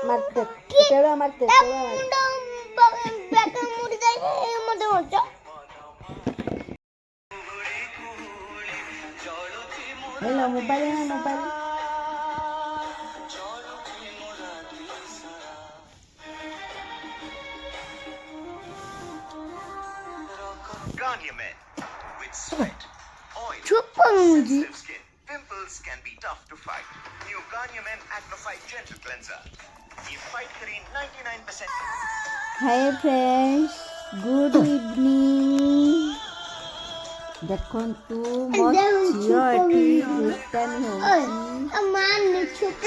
মারতে তেরা মারতে তেরা ব্যাকে মুড়ি দেয় এর মধ্যে মজা হ্যালো মোবাইল না mobile Garnier Men with sweat, oil, Chupa muji. sensitive skin. Pimples can be tough to fight. New Garnier Men Acno Fight Gentle Cleanser. You fight clean 99%. Hi friends good evening ଦେଖନ୍ତୁ ମୋ ଝିଅ ଏଠି ଦୁଷ୍ଟାମି ହେଉଛି আমার ছোট